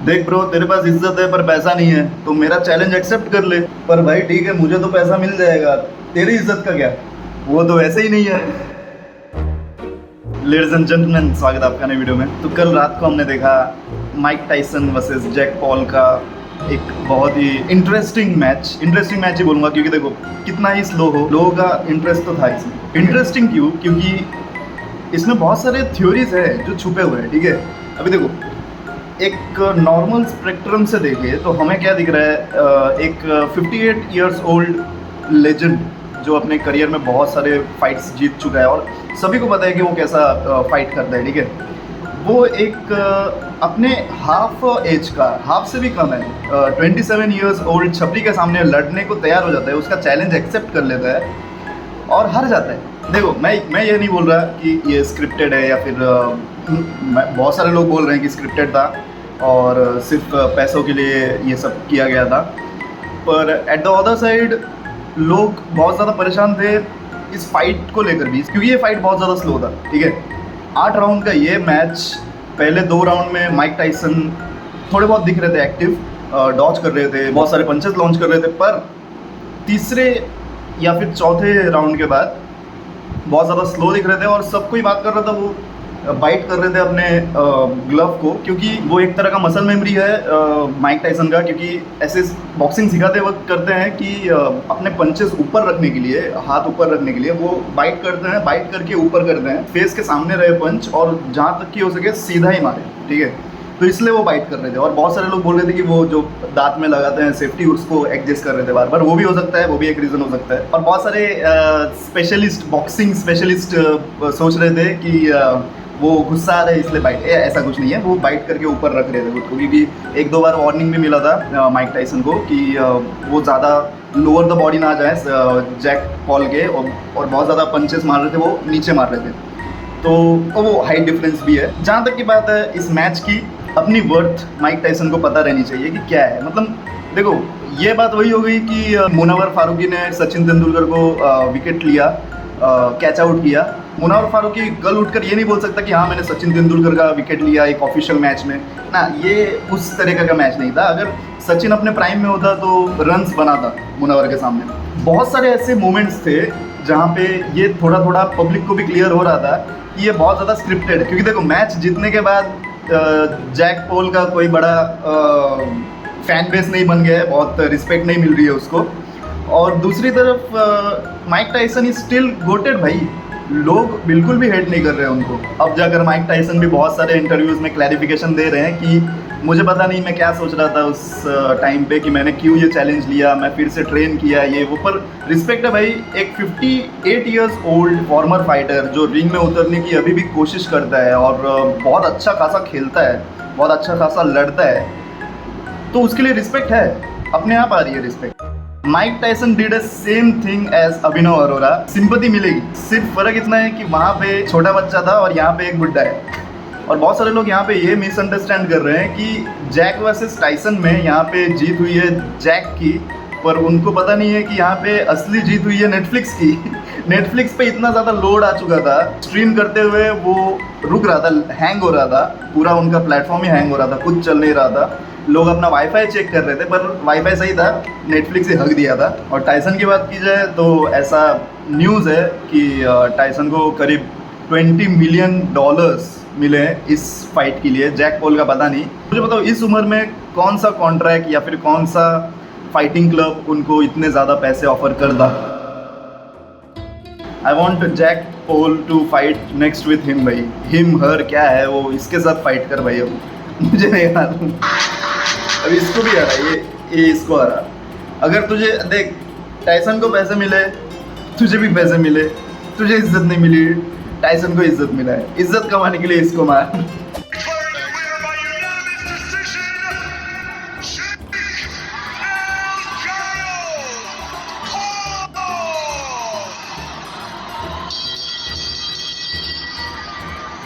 देख ब्रो, तेरे पास इज्जत है पर पैसा नहीं है, तो मेरा चैलेंज एक्सेप्ट कर ले। पर भाई ठीक है, मुझे तो पैसा मिल जाएगा, तेरी इज्जत का क्या? वो तो ऐसे ही नहीं है। लेडीज एंड जेंटलमैन, स्वागत है आपका नई वीडियो में। तो कल रात को हमने देखा Mike Tyson versus Jake Paul का एक बहुत ही इंटरेस्टिंग मैच ही बोलूँगा, क्योंकि देखो कितना ही स्लो हो, लोगों का इंटरेस्ट तो था इसमें। इंटरेस्टिंग क्यों? क्योंकि इसमें बहुत सारे थ्योरीज है जो छुपे हुए हैं। ठीक है, अभी देखो एक नॉर्मल स्पेक्ट्रम से देखे तो हमें क्या दिख रहा है, एक 58 ईयर्स ओल्ड लेजेंड जो अपने करियर में बहुत सारे फाइट्स जीत चुका है और सभी को पता है कि वो कैसा फाइट करता है। ठीक है, वो एक अपने हाफ एज का, हाफ से भी कम है, 27 ईयर्स ओल्ड छपरी के सामने लड़ने को तैयार हो जाता है, उसका चैलेंज एक्सेप्ट कर लेता है और हार जाता है। देखो मैं ये नहीं बोल रहा कि ये स्क्रिप्टेड है या फिर बहुत सारे लोग बोल रहे हैं कि स्क्रिप्टेड था और सिर्फ पैसों के लिए ये सब किया गया था, पर एट द अदर साइड लोग बहुत ज़्यादा परेशान थे इस फाइट को लेकर भी, क्योंकि ये फाइट बहुत ज़्यादा स्लो था। ठीक है, 8 राउंड का ये मैच, पहले 2 राउंड में माइक टाइसन थोड़े बहुत दिख रहे थे एक्टिव, डॉज कर रहे थे, बहुत सारे पंचेस लॉन्च कर रहे थे, पर तीसरे या फिर चौथे राउंड के बाद बहुत ज़्यादा स्लो दिख रहे थे और सबको ही बात कर रहा था वो बाइट कर रहे थे अपने ग्लव को, क्योंकि वो एक तरह का मसल मेमोरी है माइक टाइसन का, क्योंकि ऐसे बॉक्सिंग सिखाते वक्त करते हैं कि अपने पंचेस ऊपर रखने के लिए, हाथ ऊपर रखने के लिए वो बाइट करते हैं, बाइट करके ऊपर करते हैं, फेस के सामने रहे पंच और जहाँ तक कि हो सके सीधा ही मारे। ठीक है, तो इसलिए वो बाइट कर रहे थे और बहुत सारे लोग बोल रहे थे कि वो जो दांत में लगाते हैं सेफ्टी, उसको एडजस्ट कर रहे थे बार बार, वो भी हो सकता है, वो भी एक रीज़न हो सकता है। और बहुत सारे स्पेशलिस्ट, बॉक्सिंग स्पेशलिस्ट सोच रहे थे कि वो गुस्सा आ रहा है इसलिए बाइट, ऐसा कुछ नहीं है, वो बाइट करके ऊपर रख रहे थे खुद को, क्योंकि 1-2 बार वार्निंग भी मिला था माइक टाइसन को कि वो ज़्यादा लोअर द बॉडी ना जाए जैक पॉल के, और बहुत ज़्यादा पंचेस मार रहे थे, वो नीचे मार रहे थे, तो वो हाइट डिफरेंस भी है। जहाँ तक की बात है इस मैच की, अपनी वर्थ माइक टाइसन को पता रहनी चाहिए कि क्या है। मतलब देखो, ये बात वही हो गई कि मुनव्वर फारूकी ने सचिन तेंदुलकर को विकेट लिया, कैच आउट किया। मुनव्वर फारूकी कल उठकर ये नहीं बोल सकता कि हाँ मैंने सचिन तेंदुलकर का विकेट लिया एक ऑफिशियल मैच में ना, ये उस तरीके का मैच नहीं था। अगर सचिन अपने प्राइम में होता तो रन्स बनाता मुनव्वर के सामने। बहुत सारे ऐसे मोमेंट्स थे जहाँ पे ये थोड़ा थोड़ा पब्लिक को भी क्लियर हो रहा था कि ये बहुत ज़्यादा स्क्रिप्टेड है, क्योंकि देखो मैच जीतने के बाद जैक पॉल का कोई बड़ा फैन बेस नहीं बन गया है, बहुत रिस्पेक्ट नहीं मिल रही है उसको, और दूसरी तरफ Mike Tyson is still GOATed भाई, लोग बिल्कुल भी हेट नहीं कर रहे हैं उनको। अब जाकर माइक टाइसन भी बहुत सारे इंटरव्यूज़ में क्लैरिफिकेशन दे रहे हैं कि मुझे पता नहीं मैं क्या सोच रहा था उस टाइम पे कि मैंने क्यों ये चैलेंज लिया, मैं फिर से ट्रेन किया ये वो, पर रिस्पेक्ट है भाई, एक 58 ईयर्स ओल्ड फॉर्मर फाइटर जो रिंग में उतरने की अभी भी कोशिश करता है और बहुत अच्छा खासा खेलता है, बहुत अच्छा खासा लड़ता है, तो उसके लिए रिस्पेक्ट है, अपने आप आ रही है respect. Mike Tyson did same thing as Abhinav Arora, sympathy मिलेगी, सिर्फ फर्क इतना है कि वहाँ पे छोटा बच्चा था और यहाँ पे एक बुड्ढा है। और बहुत सारे लोग यहाँ पे ये मिसअंडरस्टैंड कर रहे हैं कि जैक वर्सेस टाइसन में यहाँ पे जीत हुई है जैक की, पर उनको पता नहीं है कि यहाँ पे असली जीत हुई है नेटफ्लिक्स की। नेटफ्लिक्स पे इतना ज़्यादा लोड आ चुका था, स्ट्रीम करते हुए वो रुक रहा था, हैंग हो रहा था, पूरा उनका प्लेटफॉर्म ही हैंग हो रहा था, कुछ चल नहीं रहा था, लोग अपना वाईफाई चेक कर रहे थे, पर वाईफाई सही था, नेटफ्लिक्स से हक दिया था। और टाइसन की बात की जाए तो ऐसा न्यूज़ है कि टाइसन को करीब $20 मिलियन मिले हैं इस फाइट के लिए, जैक पॉल का पता नहीं। मुझे बताओ इस उम्र में कौन सा कॉन्ट्रैक्ट या फिर कौन सा फाइटिंग क्लब उनको इतने ज़्यादा पैसे ऑफर करता। I want Jake Paul to fight next with him भाई, हिम हर क्या है वो, इसके साथ फाइट कर भाई। अब मुझे नहीं आ रहा, अब इसको भी आ रहा है, ये इसको आ रहा। अगर तुझे देख, टाइसन को पैसे मिले, तुझे भी पैसे मिले, तुझे इज्जत नहीं मिली, टाइसन को इज्जत मिला है, इज्जत कमाने के लिए इसको मार।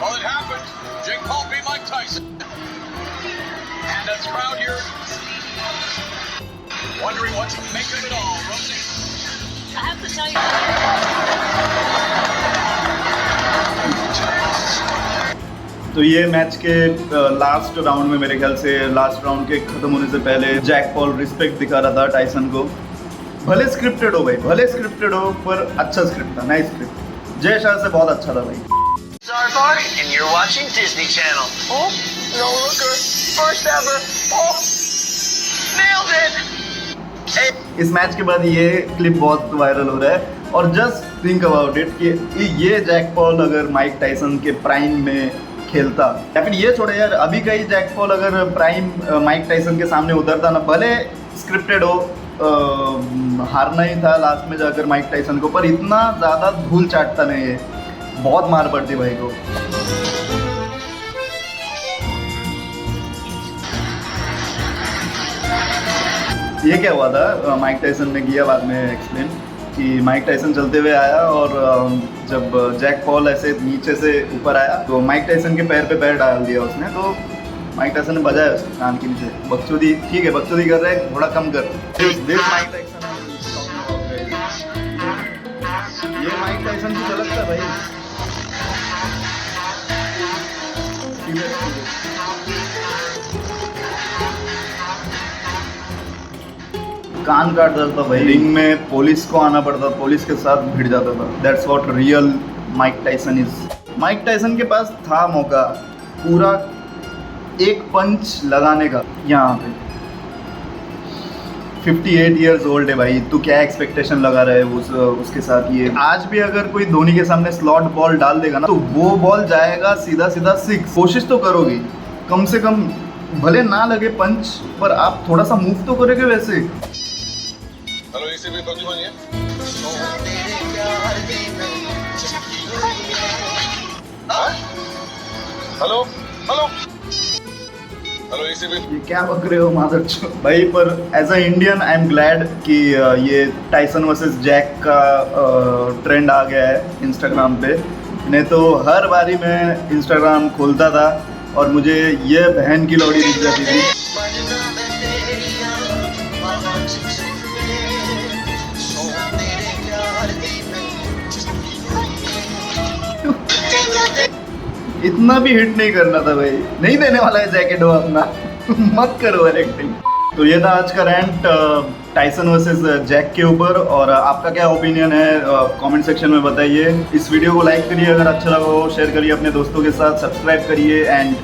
Well, it happened. Jake Paul beat Mike Tyson. And a crowd here wondering what to make of it all. Rosie? I have to tell you. तो ये मैच के लास्ट राउंड में मेरे ख्याल से लास्ट राउंड के ख़त्म होने से पहले जैक पॉल रिस्पेक्ट दिखा रहा था टाइसन को। भले स्क्रिप्टेड हो भाई, भले स्क्रिप्टेड हो, पर अच्छा स्क्रिप्ट था, नाइस स्क्रिप्ट। जय शाह से बहुत अच्छा था भाई। Zarbar, and you're watching Disney Channel. Oh, no looker. First ever. Oh, nailed it. Hey. इस मैच के बाद ये क्लिप बहुत वायरल हो रहा है और जस्ट थिंक अबाउट इट कि ये जैक पॉल अगर माइक टाइसन के प्राइम में खेलता, या फिर ये छोड़े यार, अभी का ही जैक पॉल अगर प्राइम माइक टाइसन के सामने उतरता ना, भले स्क्रिप्टेड हो, हारना ही था लास्ट में जाकर माइक टाइसन को, पर इतना ज़्यादा धूल चाटता नहीं है, बहुत मार पड़ती भाई को। ये क्या हुआ था, माइक टाइसन ने किया बाद में एक्सप्लेन कि माइक टाइसन चलते हुए आया और जब जैक पॉल ऐसे नीचे से ऊपर आया तो माइक टाइसन के पैर पे पैर डाल दिया उसने, तो माइक टाइसन ने बजाया उसके कान के नीचे। बकचोदी ठीक है, बकचोदी कर रहे हैं, थोड़ा कम कर। माइक टाइसन, ये माइक टाइसन की झलक था भाई। कान काट देता था भाई। रिंग में पुलिस को आना पड़ता, पुलिस के साथ भिड़ जाता था। That's what real Mike Tyson is. Mike Tyson के पास था मौका पूरा एक पंच लगाने का यहाँ पे। 58 इयर्स ओल्ड है भाई, तू क्या एक्सपेक्टेशन लगा रहा है उसके साथ। ये आज भी अगर कोई धोनी के सामने स्लॉट बॉल डाल देगा ना, तो वो बॉल जाएगा सीधा सीधा 6। कोशिश तो करोगे कम से कम, भले ना लगे पंच, पर आप थोड़ा सा मूव तो करोगे वैसे। हेलो एसीबी प्रतिमान ये हेलो हेलो हेलो एसीबी। ये क्या बक रहे हो मादर भाई। पर as a Indian I am glad कि ये टाइसन वर्सेस जैक का ट्रेंड आ गया है इंस्टाग्राम पे। नहीं तो हर बारी मैं इंस्टाग्राम खोलता था और मुझे ये बहन की लौड़ी दिख जाती थी। इतना भी हिट नहीं करना था भाई, नहीं देने वाला है जैकेट वो अपना। मत करो एक्टिंग। तो ये था आज का रैंट टाइसन वर्सेस जैक के ऊपर, और आपका क्या ओपिनियन है कमेंट सेक्शन में बताइए। इस वीडियो को लाइक करिए अगर अच्छा लगा हो, शेयर करिए अपने दोस्तों के साथ, सब्सक्राइब करिए एंड